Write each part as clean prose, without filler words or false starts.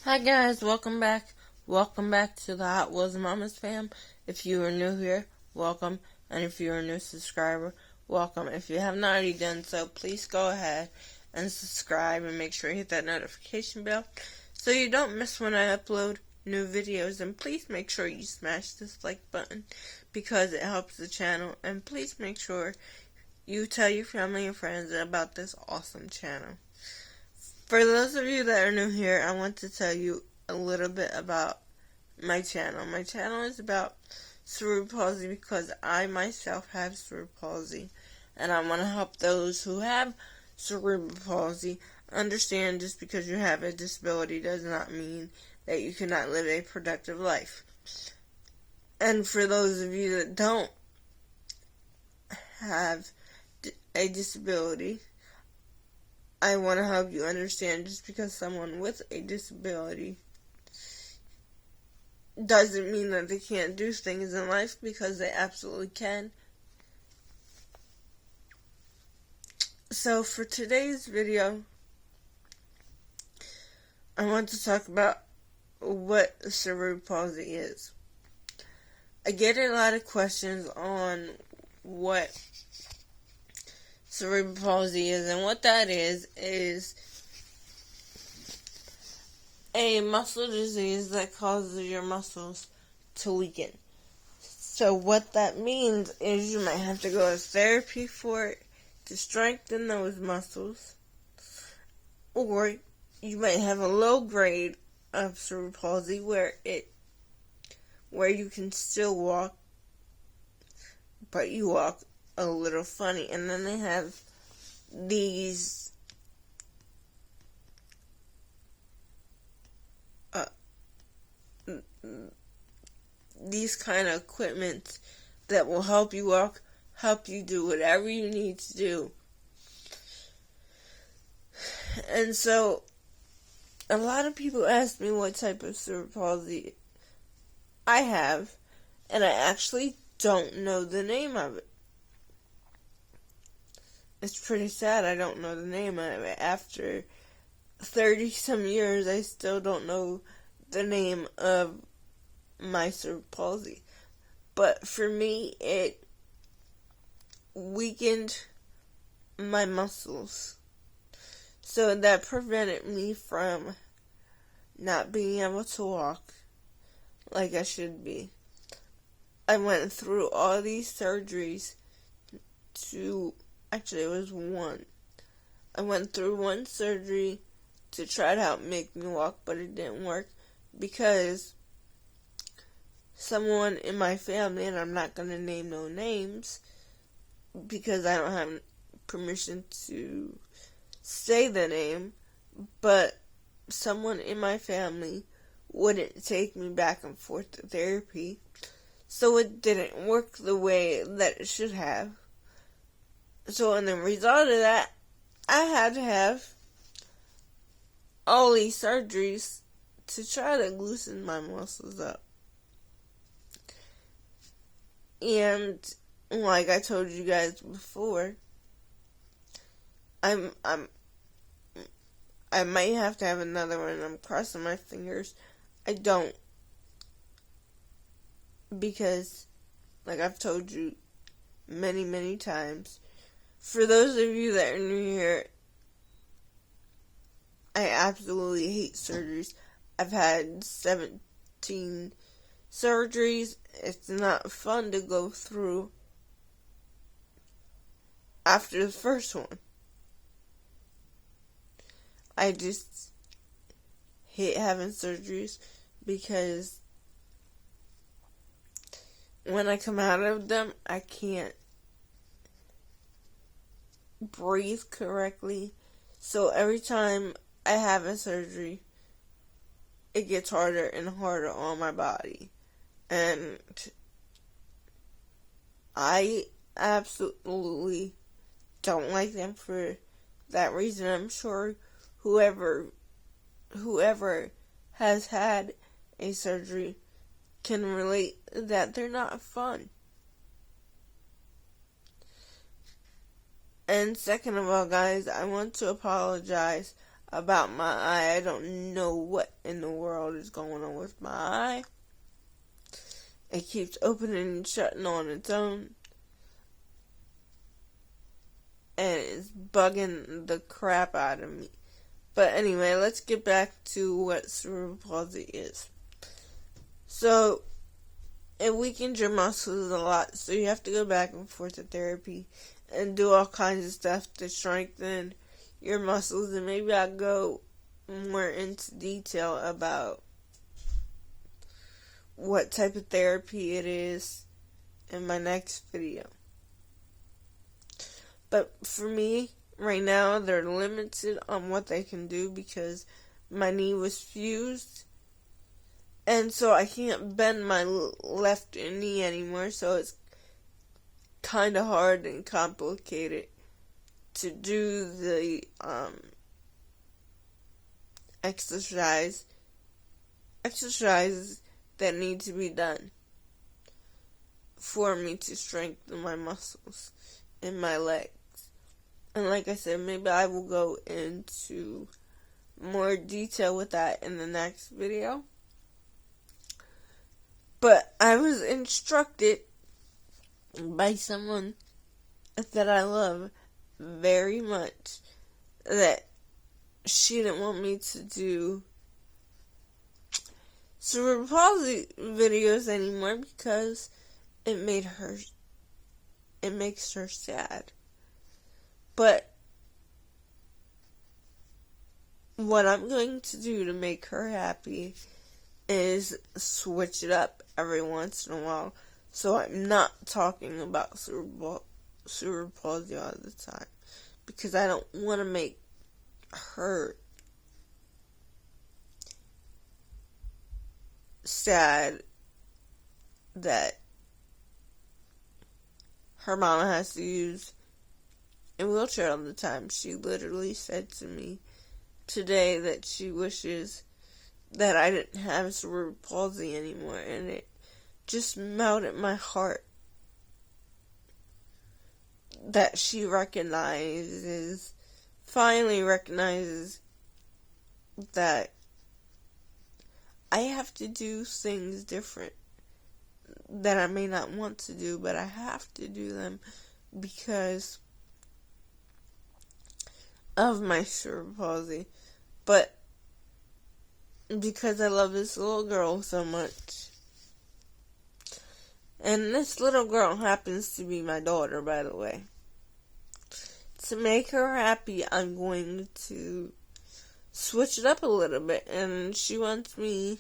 Hi guys, welcome back. Welcome back to the Hot Wheels Mamas fam. If you are new here, welcome. And if you're a new subscriber, welcome. If you have not already done so, please go ahead and subscribe and make sure you hit that notification bell so you don't miss when I upload new videos. And please make sure you smash this like button because it helps the channel. And please make sure you tell your family and friends about this awesome channel. For those of you that are new here, I want to tell you a little bit about my channel. My channel is about cerebral palsy because I myself have cerebral palsy, and I want to help those who have cerebral palsy understand just because you have a disability does not mean that you cannot live a productive life. And for those of you that don't have a disability, I want to help you understand just because someone with a disability doesn't mean that they can't do things in life, because they absolutely can. So for today's video, I want to talk about what cerebral palsy is. I get a lot of questions on what cerebral palsy is, and what that is a muscle disease that causes your muscles to weaken. So what that means is you might have to go to therapy for it to strengthen those muscles, or you might have a low grade of cerebral palsy where you can still walk, but you walk a little funny. And then they have these kind of equipment that will help you walk, help you do whatever you need to do. And so a lot of people ask me what type of cerebral palsy I have, and I actually don't know the name of it. It's pretty sad I don't know the name of it. After 30 some years, I still don't know the name of my cerebral palsy. But for me, it weakened my muscles, so that prevented me from not being able to walk like I should be. I went through all these surgeries actually it was one. I went through one surgery to try to help make me walk, but it didn't work because someone in my family, and I'm not going to name no names because I don't have permission to say the name, but someone in my family wouldn't take me back and forth to therapy, so it didn't work the way that it should have. So in the result of that, I had to have all these surgeries to try to loosen my muscles up. And like I told you guys before, I might have to have another one. I'm crossing my fingers I don't, because like I've told you many times, for those of you that are new here, I absolutely hate surgeries. I've had 17 surgeries. It's not fun to go through after the first one. I just hate having surgeries because when I come out of them, I can't breathe correctly. So every time I have a surgery, it gets harder and harder on my body. And I absolutely don't like them for that reason. I'm sure whoever has had a surgery can relate that they're not fun. And second of all, guys, I want to apologize. about my eye. I don't know what in the world is going on with my eye. It keeps opening and shutting on its own. And it's bugging the crap out of me. But anyway, let's get back to what cerebral palsy is. So, it weakens your muscles a lot, so you have to go back and forth to therapy and do all kinds of stuff to strengthen your muscles. And maybe I'll go more into detail about what type of therapy it is in my next video. But for me, right now, they're limited on what they can do because my knee was fused. And so I can't bend my left knee anymore, so it's kind of hard and complicated to do the exercises that need to be done for me to strengthen my muscles in my legs. And like I said, maybe I will go into more detail with that in the next video. But I was instructed by someone that I love very much that she didn't want me to do cerebral palsy videos anymore because it makes her sad. But what I'm going to do to make her happy is switch it up every once in a while, so I'm not talking about cerebral palsy all the time, because I don't want to make her sad that her mama has to use a wheelchair all the time. She literally said to me today that she wishes that I didn't have cerebral palsy anymore, and it just melted my heart that she finally recognizes that I have to do things different that I may not want to do, but I have to do them because of my cerebral palsy. But because I love this little girl so much. And this little girl happens to be my daughter, by the way. To make her happy, I'm going to switch it up a little bit. And she wants me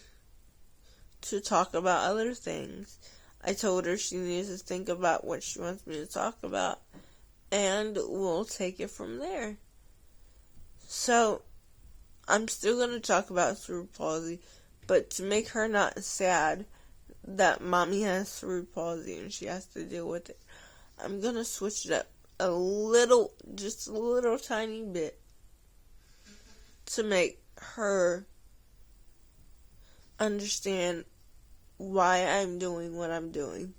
to talk about other things. I told her she needs to think about what she wants me to talk about, and we'll take it from there. So, I'm still going to talk about cerebral palsy, but to make her not sad that mommy has cerebral palsy and she has to deal with it, I'm going to switch it up a little, just a little tiny bit, to make her understand why I'm doing what I'm doing.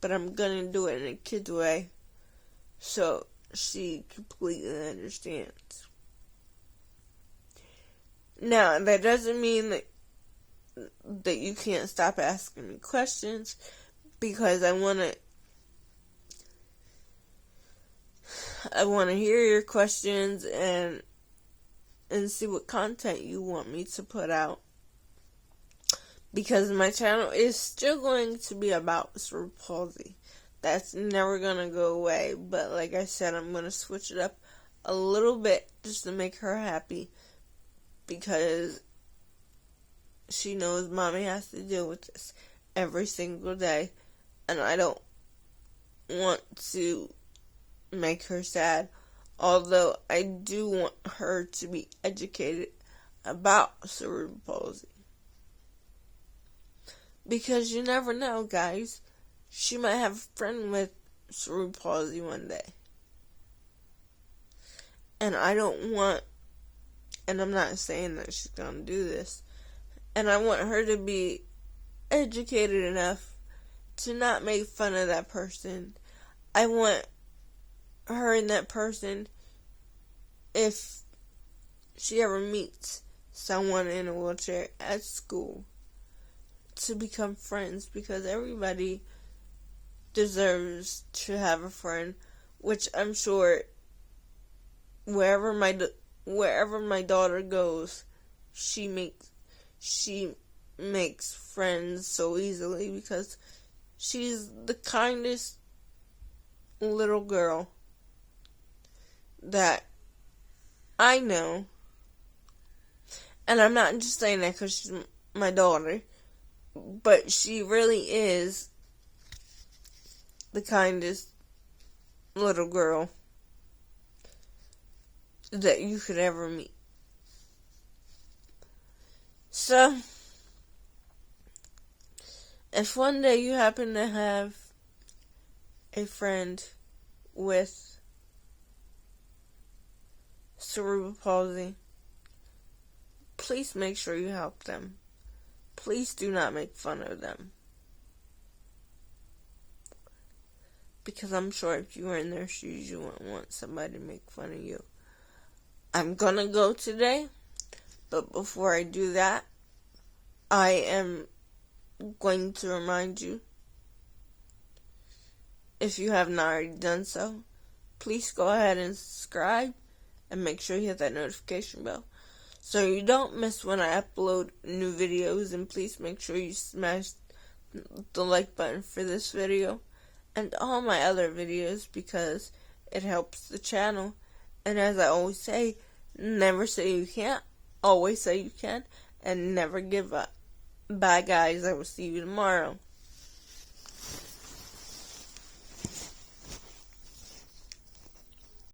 But I'm going to do it in a kid's way, so she completely understands. Now, that doesn't mean that you can't stop asking me questions, because I want to hear your questions and see what content you want me to put out, because my channel is still going to be about cerebral palsy. That's never going to go away, but like I said, I'm going to switch it up a little bit just to make her happy, because she knows mommy has to deal with this every single day, and I don't want to make her sad, although I do want her to be educated about cerebral palsy. Because you never know, guys. She might have a friend with cerebral palsy one day. And I don't want, and I'm not saying that she's going to do this, and I want her to be educated enough to not make fun of that person. I want her and that person, if she ever meets someone in a wheelchair at school to become friends, because everybody deserves to have a friend, which I'm sure wherever my daughter goes, she makes friends so easily, because she's the kindest little girl that I know. And I'm not just saying that because she's my daughter, but she really is the kindest little girl that you could ever meet. So, if one day you happen to have a friend with cerebral palsy, please make sure you help them. Please do not make fun of them. Because I'm sure if you were in their shoes, you wouldn't want somebody to make fun of you. I'm gonna go today, but before I do that, I am going to remind you, if you have not already done so, please go ahead and subscribe and make sure you hit that notification bell so you don't miss when I upload new videos. And please make sure you smash the like button for this video and all my other videos, because it helps the channel. And as I always say, never say you can't, always say you can, and never give up. Bye guys, I will see you tomorrow.